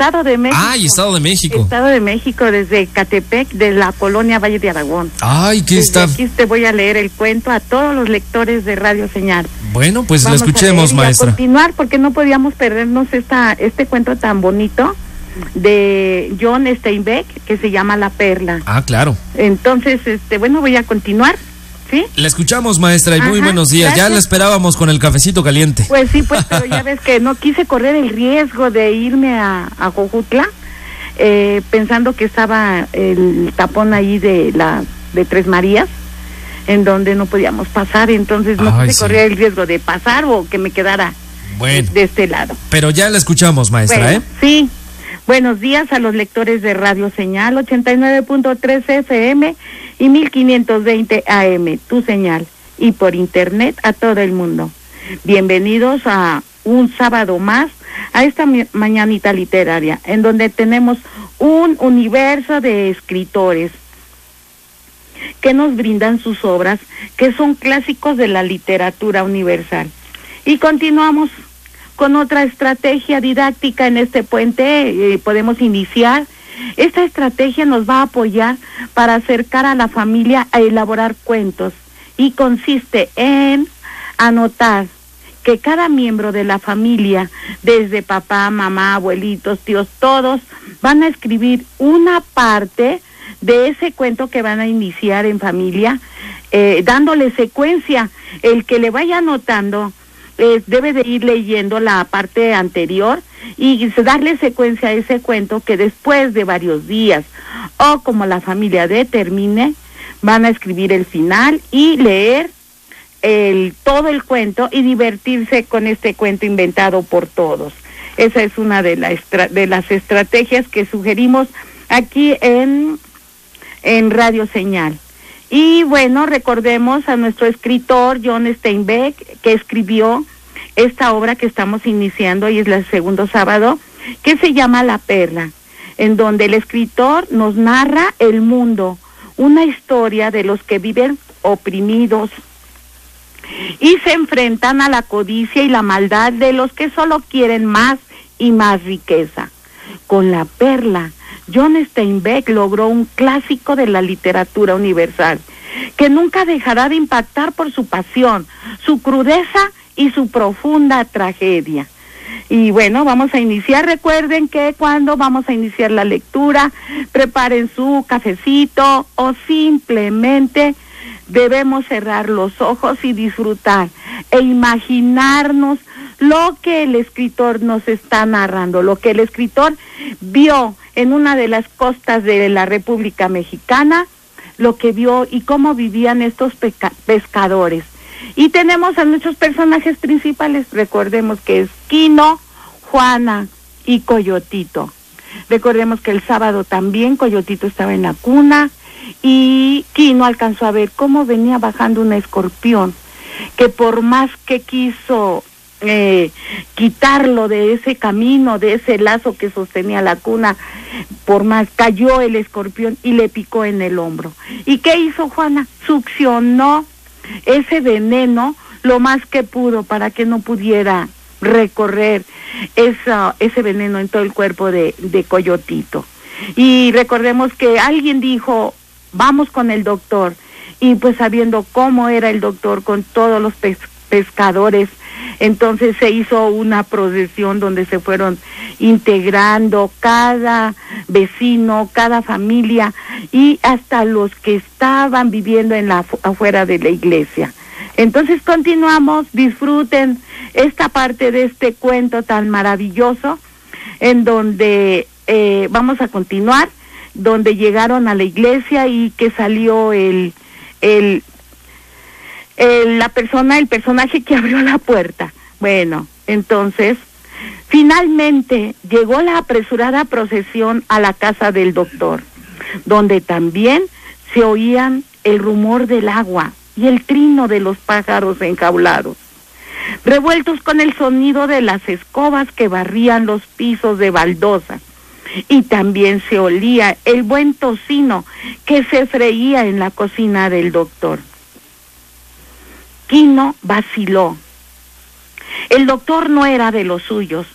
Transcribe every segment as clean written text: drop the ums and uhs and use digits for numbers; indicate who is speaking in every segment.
Speaker 1: Estado de México.
Speaker 2: Ay, Estado de México.
Speaker 1: Estado de México, desde Ecatepec, de la colonia Valle de Aragón.
Speaker 2: Ay, ¿qué está?
Speaker 1: Aquí te voy a leer el cuento a todos los lectores de Radio Señal.
Speaker 2: Bueno, pues
Speaker 1: Vamos
Speaker 2: la escuchemos,
Speaker 1: a
Speaker 2: maestra.
Speaker 1: Y a continuar, porque no podíamos perdernos este cuento tan bonito de John Steinbeck, que se llama La Perla.
Speaker 2: Ah, claro.
Speaker 1: Entonces, bueno, voy a continuar. ¿Sí?
Speaker 2: La escuchamos, maestra, y muy
Speaker 1: Ajá,
Speaker 2: buenos días.
Speaker 1: gracias.
Speaker 2: Ya la esperábamos con el cafecito caliente.
Speaker 1: Pues sí, pues, pero ya ves que no quise correr el riesgo de irme a Jojutla, pensando que estaba el tapón ahí de Tres Marías, en donde no podíamos pasar, entonces no quise correr el riesgo de pasar o que me quedara de este lado.
Speaker 2: Pero ya la escuchamos, maestra,
Speaker 1: bueno, sí. Buenos días a los lectores de Radio Señal 89.3 FM y 1520 AM, tu señal, y por internet a todo el mundo. Bienvenidos a un sábado más, a esta mañanita literaria, en donde tenemos un universo de escritores que nos brindan sus obras, que son clásicos de la literatura universal. Y continuamos con otra estrategia didáctica en este puente. Podemos iniciar. Esta estrategia nos va a apoyar para acercar a la familia a elaborar cuentos, y consiste en anotar que cada miembro de la familia, desde papá, mamá, abuelitos, tíos, todos van a escribir una parte de ese cuento que van a iniciar en familia, dándole secuencia. El que le vaya anotando debe de ir leyendo la parte anterior y darle secuencia a ese cuento, que después de varios días, o como la familia determine, van a escribir el final y leer todo el cuento y divertirse con este cuento inventado por todos. Esa es una de las estrategias que sugerimos aquí en Radio Señal. Y bueno, recordemos a nuestro escritor John Steinbeck, que escribió esta obra que estamos iniciando, y es el segundo sábado, que se llama La Perla, en donde el escritor nos narra el mundo, una historia de los que viven oprimidos y se enfrentan a la codicia y la maldad de los que solo quieren más y más riqueza. Con La Perla, John Steinbeck logró un clásico de la literatura universal, que nunca dejará de impactar por su pasión, su crudeza y su profunda tragedia. Y bueno, vamos a iniciar. Recuerden que cuando vamos a iniciar la lectura, preparen su cafecito, o simplemente debemos cerrar los ojos y disfrutar e imaginarnos lo que el escritor nos está narrando, lo que el escritor vio en una de las costas de la República Mexicana, lo que vio y cómo vivían estos pescadores. Y tenemos a nuestros personajes principales. Recordemos que es Quino, Juana y Coyotito. Recordemos que el sábado también Coyotito estaba en la cuna y Quino alcanzó a ver cómo venía bajando un escorpión, que por más que quiso quitarlo de ese camino, de ese lazo que sostenía la cuna, por más cayó el escorpión y le picó en el hombro. ¿Y qué hizo Juana? Succionó ese veneno lo más que pudo para que no pudiera recorrer ese veneno en todo el cuerpo de Coyotito. Y recordemos que alguien dijo, vamos con el doctor, y pues sabiendo cómo era el doctor con todos los pescadores, entonces se hizo una procesión donde se fueron integrando cada vecino, cada familia, y hasta los que estaban viviendo afuera de la iglesia. Entonces continuamos, disfruten esta parte de este cuento tan maravilloso, en donde vamos a continuar, donde llegaron a la iglesia y que salió el personaje que abrió la puerta. Bueno, entonces finalmente llegó la apresurada procesión a la casa del doctor, donde también se oían el rumor del agua y el trino de los pájaros enjaulados, revueltos con el sonido de las escobas que barrían los pisos de baldosa, y también se olía el buen tocino que se freía en la cocina del doctor. Quino vaciló. El doctor no era de los suyos,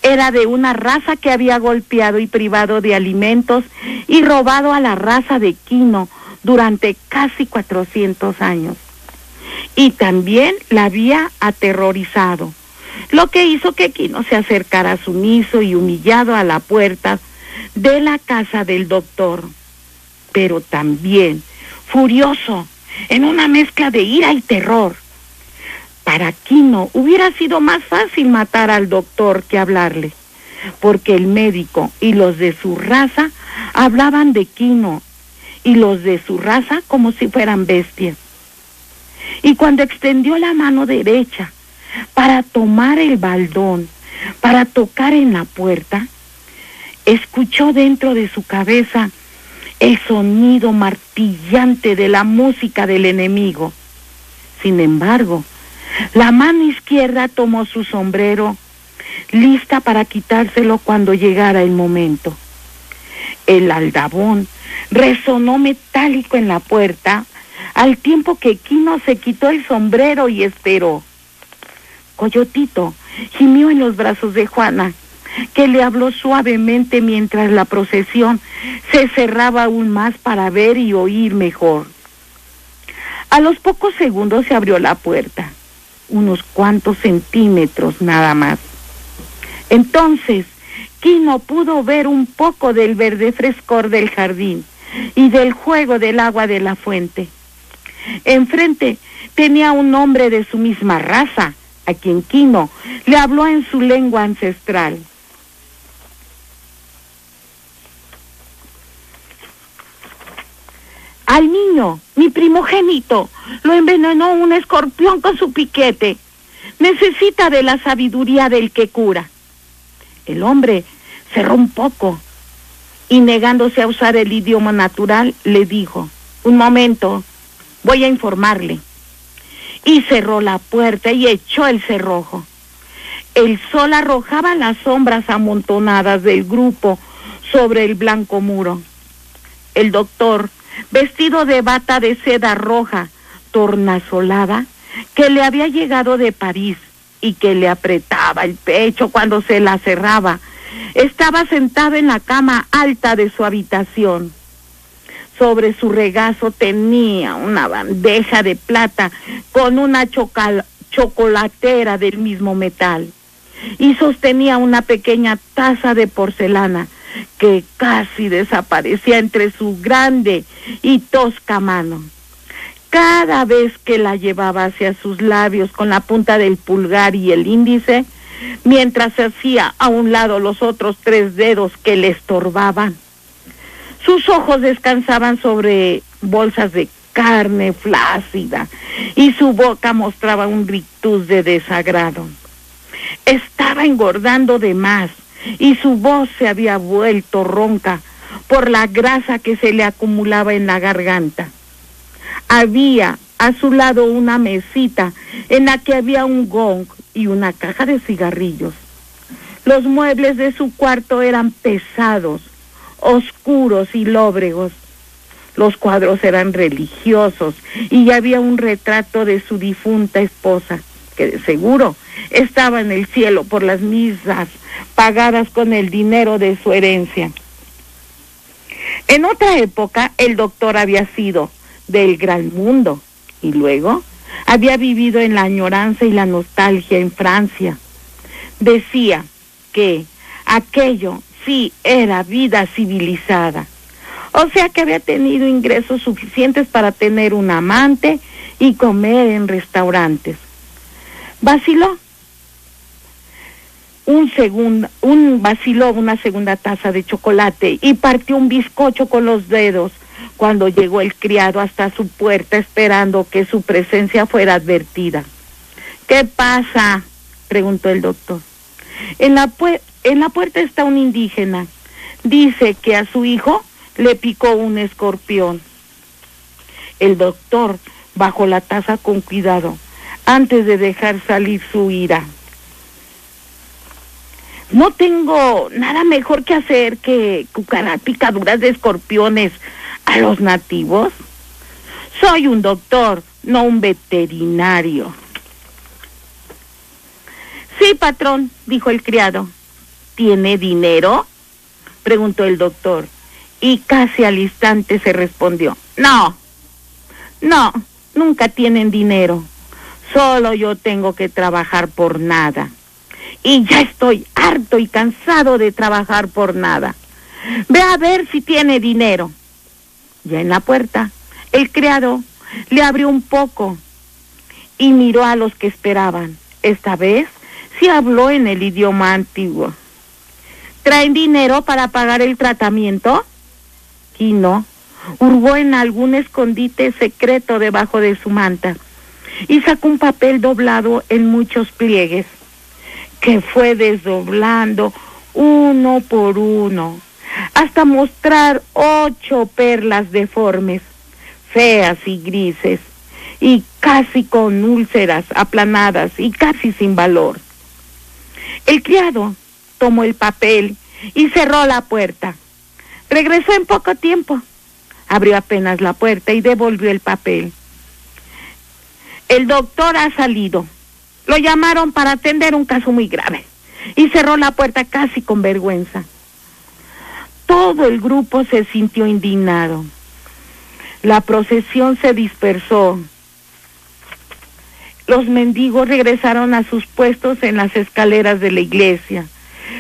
Speaker 1: era de una raza que había golpeado y privado de alimentos y robado a la raza de Quino durante casi 400 años. Y también la había aterrorizado, lo que hizo que Quino se acercara sumiso y humillado a la puerta de la casa del doctor, pero también furioso, en una mezcla de ira y terror. Para Quino hubiera sido más fácil matar al doctor que hablarle, porque el médico y los de su raza hablaban de Quino y los de su raza como si fueran bestias. Y cuando extendió la mano derecha para tomar el baldón, para tocar en la puerta, escuchó dentro de su cabeza el sonido martillante de la música del enemigo. Sin embargo, la mano izquierda tomó su sombrero, lista para quitárselo cuando llegara el momento. El aldabón resonó metálico en la puerta, al tiempo que Quino se quitó el sombrero y esperó. Coyotito gimió en los brazos de Juana, que le habló suavemente mientras la procesión se cerraba aún más para ver y oír mejor. A los pocos segundos se abrió la puerta, unos cuantos centímetros nada más. Entonces, Quino pudo ver un poco del verde frescor del jardín y del juego del agua de la fuente. Enfrente tenía un hombre de su misma raza, a quien Quino le habló en su lengua ancestral. Al niño, mi primogénito, lo envenenó un escorpión con su piquete. Necesita de la sabiduría del que cura. El hombre cerró un poco y, negándose a usar el idioma natural, le dijo: un momento, voy a informarle. Y cerró la puerta y echó el cerrojo. El sol arrojaba las sombras amontonadas del grupo sobre el blanco muro. El doctor, vestido de bata de seda roja, tornasolada, que le había llegado de París y que le apretaba el pecho cuando se la cerraba, estaba sentado en la cama alta de su habitación. Sobre su regazo tenía una bandeja de plata con una chocolatera del mismo metal, y sostenía una pequeña taza de porcelana que casi desaparecía entre su grande y tosca mano. Cada vez que la llevaba hacia sus labios con la punta del pulgar y el índice, mientras hacía a un lado los otros 3 dedos que le estorbaban, sus ojos descansaban sobre bolsas de carne flácida y su boca mostraba un rictus de desagrado. Estaba engordando de más y su voz se había vuelto ronca por la grasa que se le acumulaba en la garganta. Había a su lado una mesita en la que había un gong y una caja de cigarrillos. Los muebles de su cuarto eran pesados, oscuros y lóbregos. Los cuadros eran religiosos y había un retrato de su difunta esposa, que de seguro estaba en el cielo por las misas pagadas con el dinero de su herencia. En otra época, el doctor había sido del gran mundo y luego había vivido en la añoranza y la nostalgia en Francia. Decía que aquello sí era vida civilizada, o sea que había tenido ingresos suficientes para tener un amante y comer en restaurantes. Vaciló una segunda taza de chocolate y partió un bizcocho con los dedos cuando llegó el criado hasta su puerta esperando que su presencia fuera advertida. ¿Qué pasa?, preguntó el doctor. En la puerta está un indígena. Dice que a su hijo le picó un escorpión. El doctor bajó la taza con cuidado antes de dejar salir su ira. No tengo nada mejor que hacer que cucar picaduras de escorpiones a los nativos. Soy un doctor, no un veterinario. Sí, patrón, dijo el criado. ¿Tiene dinero?, preguntó el doctor, y casi al instante se respondió: no, nunca tienen dinero. Solo yo tengo que trabajar por nada. Y ya estoy harto y cansado de trabajar por nada. Ve a ver si tiene dinero. Ya en la puerta, el criado le abrió un poco y miró a los que esperaban. Esta vez sí habló en el idioma antiguo. ¿Traen dinero para pagar el tratamiento? Quino hurgó en algún escondite secreto debajo de su manta y sacó un papel doblado en muchos pliegues, que fue desdoblando uno por uno, hasta mostrar 8 perlas deformes, feas y grises, y casi con úlceras aplanadas y casi sin valor. El criado tomó el papel y cerró la puerta. Regresó en poco tiempo. Abrió apenas la puerta y devolvió el papel. El doctor ha salido. Lo llamaron para atender un caso muy grave. Y cerró la puerta casi con vergüenza. Todo el grupo se sintió indignado. La procesión se dispersó. Los mendigos regresaron a sus puestos en las escaleras de la iglesia.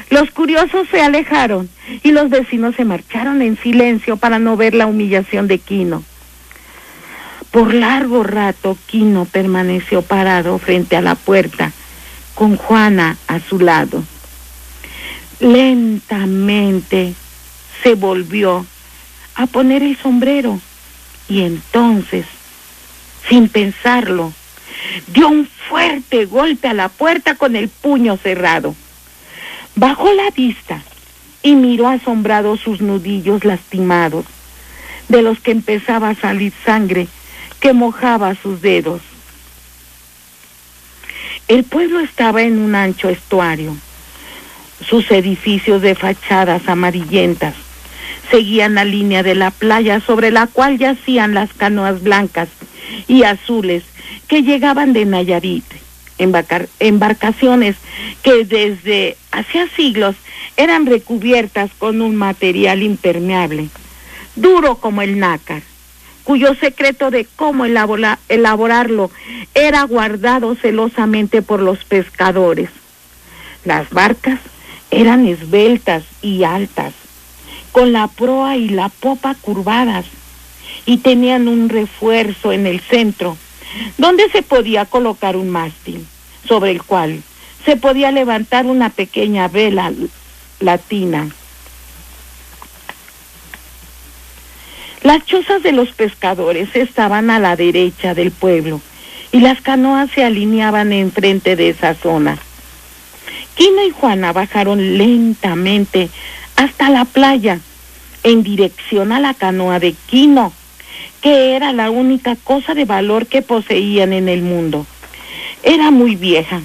Speaker 1: Los curiosos se alejaron y los vecinos se marcharon en silencio para no ver la humillación de Quino. Por largo rato Quino permaneció parado frente a la puerta, con Juana a su lado. Lentamente se volvió a poner el sombrero y entonces, sin pensarlo, dio un fuerte golpe a la puerta con el puño cerrado. Bajó la vista y miró asombrado sus nudillos lastimados, de los que empezaba a salir sangre que mojaba sus dedos. El pueblo estaba en un ancho estuario. Sus edificios de fachadas amarillentas seguían la línea de la playa sobre la cual yacían las canoas blancas y azules que llegaban de Nayarit, embarcaciones que desde hacía siglos eran recubiertas con un material impermeable, duro como el nácar, cuyo secreto de cómo elaborarlo era guardado celosamente por los pescadores. Las barcas eran esbeltas y altas, con la proa y la popa curvadas, y tenían un refuerzo en el centro, donde se podía colocar un mástil, sobre el cual se podía levantar una pequeña vela latina. Las chozas de los pescadores estaban a la derecha del pueblo, y las canoas se alineaban enfrente de esa zona. Quino y Juana bajaron lentamente hasta la playa, en dirección a la canoa de Quino, que era la única cosa de valor que poseían en el mundo. Era muy vieja.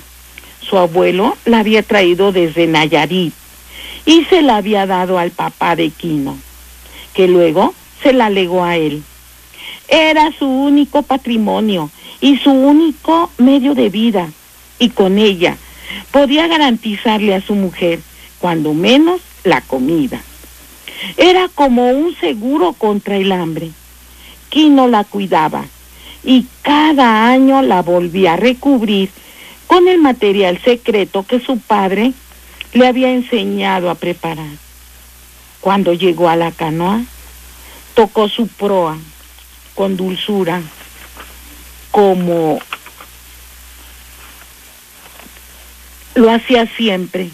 Speaker 1: Su abuelo la había traído desde Nayarit y se la había dado al papá de Quino, que luego se la legó a él. Era su único patrimonio y su único medio de vida, y con ella podía garantizarle a su mujer, cuando menos, la comida. Era como un seguro contra el hambre. Quino la cuidaba y cada año la volvía a recubrir con el material secreto que su padre le había enseñado a preparar. Cuando llegó a la canoa, tocó su proa con dulzura, como lo hacía siempre.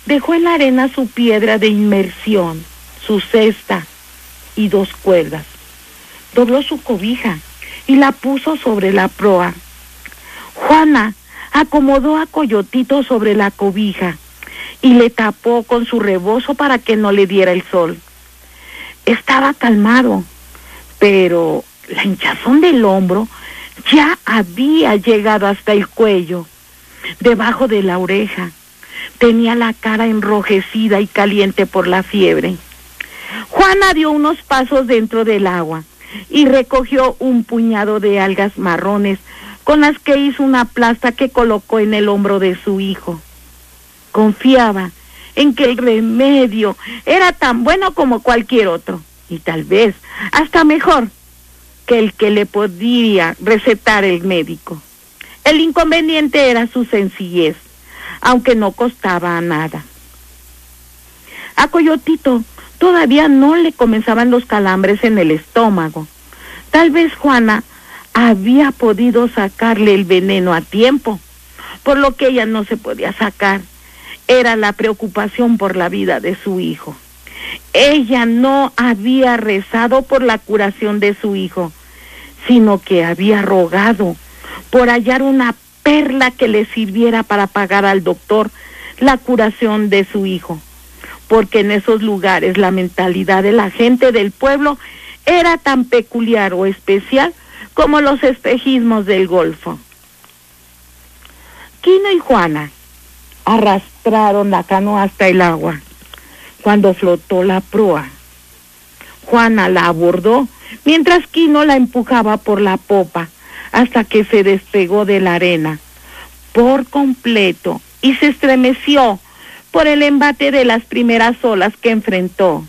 Speaker 1: Dejó en la arena su piedra de inmersión, su cesta y 2 cuerdas. Dobló su cobija y la puso sobre la proa. Juana acomodó a Coyotito sobre la cobija y le tapó con su rebozo para que no le diera el sol. Estaba calmado, pero la hinchazón del hombro ya había llegado hasta el cuello, debajo de la oreja. Tenía la cara enrojecida y caliente por la fiebre. Juana dio unos pasos dentro del agua y recogió un puñado de algas marrones con las que hizo una plasta que colocó en el hombro de su hijo. Confiaba en que el remedio era tan bueno como cualquier otro, y tal vez hasta mejor que el que le podía recetar el médico. El inconveniente era su sencillez, aunque no costaba nada. A Coyotito todavía no le comenzaban los calambres en el estómago. Tal vez Juana había podido sacarle el veneno a tiempo, por lo que ella no se podía sacar. Era la preocupación por la vida de su hijo. Ella no había rezado por la curación de su hijo, sino que había rogado por hallar una perla que le sirviera para pagar al doctor la curación de su hijo, porque en esos lugares la mentalidad de la gente del pueblo era tan peculiar o especial como los espejismos del Golfo. Quino y Juana arrastraron la canoa hasta el agua. Cuando flotó la proa, Juana la abordó, mientras Quino la empujaba por la popa hasta que se despegó de la arena por completo y se estremeció por el embate de las primeras olas que enfrentó.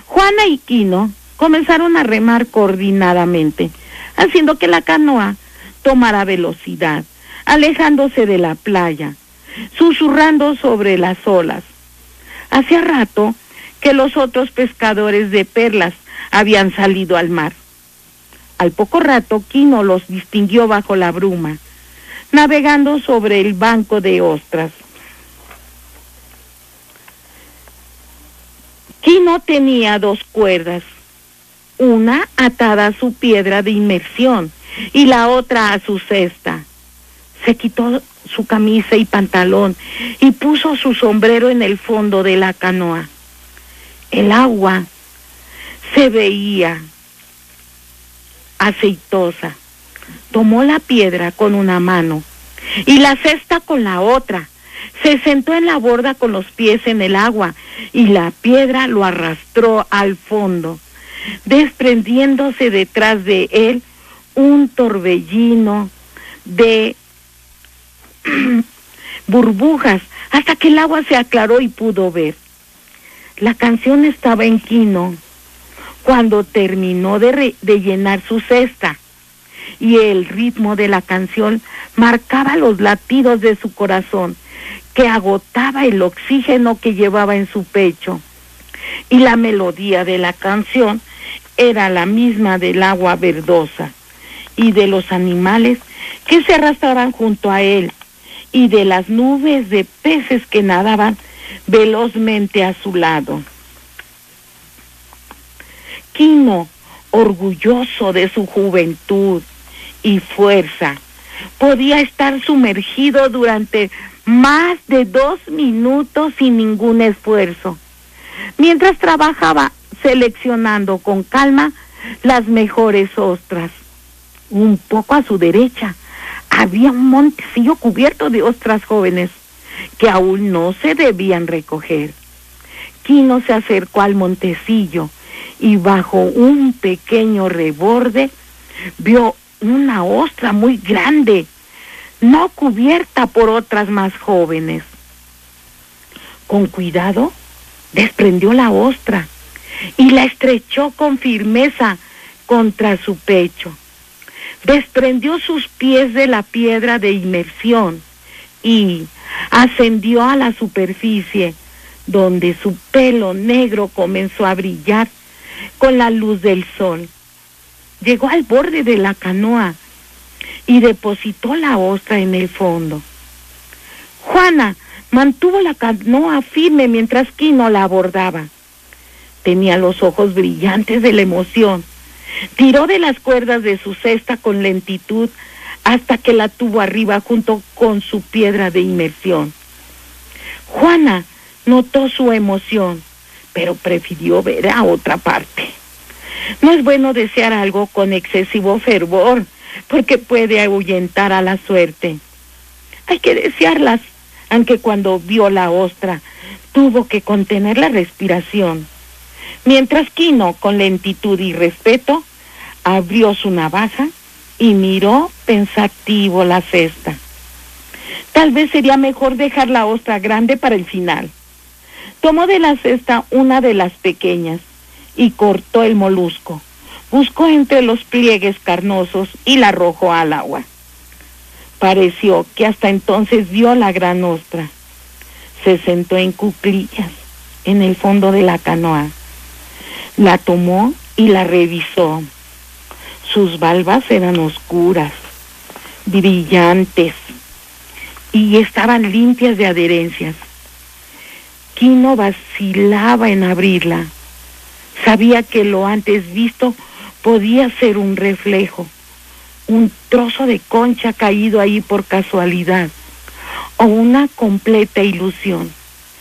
Speaker 1: Juana y Quino comenzaron a remar coordinadamente, haciendo que la canoa tomara velocidad, alejándose de la playa, susurrando sobre las olas. Hacía rato que los otros pescadores de perlas habían salido al mar. Al poco rato, Quino los distinguió bajo la bruma, navegando sobre el banco de ostras. Quino tenía 2 cuerdas, una atada a su piedra de inmersión y la otra a su cesta. Se quitó su camisa y pantalón y puso su sombrero en el fondo de la canoa. El agua se veía aceitosa. Tomó la piedra con una mano y la cesta con la otra. Se sentó en la borda con los pies en el agua y la piedra lo arrastró al fondo, desprendiéndose detrás de él un torbellino de burbujas hasta que el agua se aclaró y pudo ver. La canción estaba en Quino cuando terminó de llenar su cesta, y el ritmo de la canción marcaba los latidos de su corazón, que agotaba el oxígeno que llevaba en su pecho. Y la melodía de la canción era la misma del agua verdosa y de los animales que se arrastraban junto a él y de las nubes de peces que nadaban velozmente a su lado. Quino, orgulloso de su juventud y fuerza, podía estar sumergido durante más de 2 minutos sin ningún esfuerzo, mientras trabajaba seleccionando con calma las mejores ostras. Un poco a su derecha había un montecillo cubierto de ostras jóvenes que aún no se debían recoger. Quino se acercó al montecillo y bajo un pequeño reborde vio una ostra muy grande, no cubierta por otras más jóvenes. Con cuidado, desprendió la ostra y la estrechó con firmeza contra su pecho. Desprendió sus pies de la piedra de inmersión y ascendió a la superficie, donde su pelo negro comenzó a brillar con la luz del sol. Llegó al borde de la canoa y depositó la ostra en el fondo. Juana mantuvo la canoa firme mientras Quino la abordaba. Tenía los ojos brillantes de la emoción. Tiró de las cuerdas de su cesta con lentitud hasta que la tuvo arriba junto con su piedra de inmersión. Juana notó su emoción, pero prefirió ver a otra parte. No es bueno desear algo con excesivo fervor, porque puede ahuyentar a la suerte. Hay que desearlas, aunque cuando vio la ostra, tuvo que contener la respiración. Mientras Quino, con lentitud y respeto, abrió su navaja y miró pensativo la cesta. Tal vez sería mejor dejar la ostra grande para el final. Tomó de la cesta una de las pequeñas y cortó el molusco. Buscó entre los pliegues carnosos y la arrojó al agua. Pareció que hasta entonces vio la gran ostra. Se sentó en cuclillas en el fondo de la canoa. La tomó y la revisó. Sus valvas eran oscuras, brillantes, y estaban limpias de adherencias. Quino vacilaba en abrirla. Sabía que lo antes visto podía ser un reflejo, un trozo de concha caído ahí por casualidad, o una completa ilusión.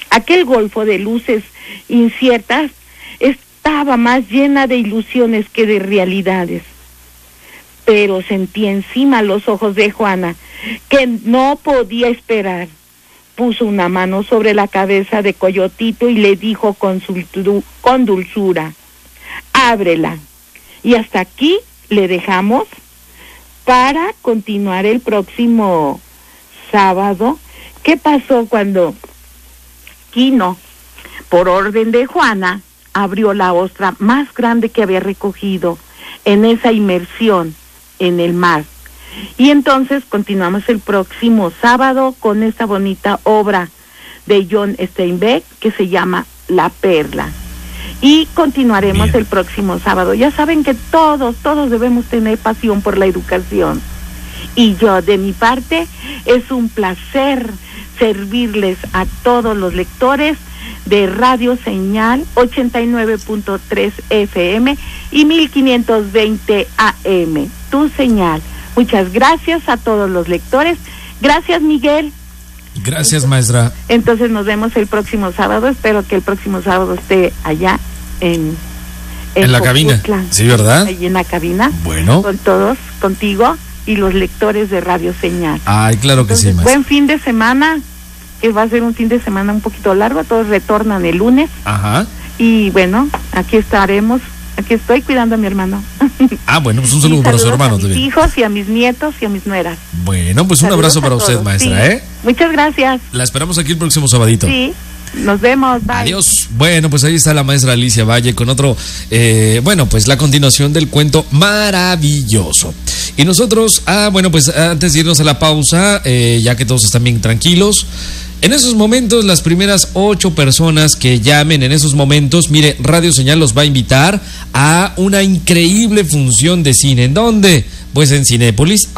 Speaker 1: Aquel golfo de luces inciertas estaba más llena de ilusiones que de realidades. Pero sentía encima los ojos de Juana, que no podía esperar. Puso una mano sobre la cabeza de Coyotito y le dijo con dulzura: ábrela. Y hasta aquí le dejamos para continuar el próximo sábado. ¿Qué pasó cuando Quino, por orden de Juana, abrió la ostra más grande que había recogido en esa inmersión en el mar? Y entonces continuamos el próximo sábado con esta bonita obra de John Steinbeck que se llama La Perla. Y continuaremos el próximo sábado. Ya saben que todos debemos tener pasión por la educación. Y yo, de mi parte, es un placer servirles a todos los lectores de Radio Señal 89.3 FM y 1520 AM. Tu señal. Muchas gracias a todos los lectores. Gracias, Miguel.
Speaker 2: Gracias, maestra.
Speaker 1: Entonces nos vemos el próximo sábado. Espero que el próximo sábado esté allá en
Speaker 2: la cabina. Sí, ¿verdad?
Speaker 1: Ahí en la cabina.
Speaker 2: Bueno.
Speaker 1: Con todos, contigo y los lectores de Radio Señal.
Speaker 2: Ay, claro que sí, maestra.
Speaker 1: Buen fin de semana, que va a ser un fin de semana un poquito largo. Todos retornan el lunes.
Speaker 2: Ajá.
Speaker 1: Y bueno, aquí estaremos. Aquí estoy cuidando a mi hermano.
Speaker 2: Ah, bueno, pues un saludo para su hermano
Speaker 1: también. A mis hijos y a mis nietos y a mis nueras.
Speaker 2: Bueno, pues un abrazo para usted, maestra,
Speaker 1: sí. Muchas gracias.
Speaker 2: La esperamos aquí el próximo sabadito.
Speaker 1: Sí, nos vemos. Bye.
Speaker 2: Adiós. Bueno, pues ahí está la maestra Alicia Valle con otro, bueno, pues la continuación del cuento maravilloso. Y nosotros, bueno, pues antes de irnos a la pausa, ya que todos están bien tranquilos, en esos momentos, las primeras 8 personas que llamen en esos momentos, mire, Radio Señal los va a invitar a una increíble función de cine. ¿En dónde? Pues en Cinépolis.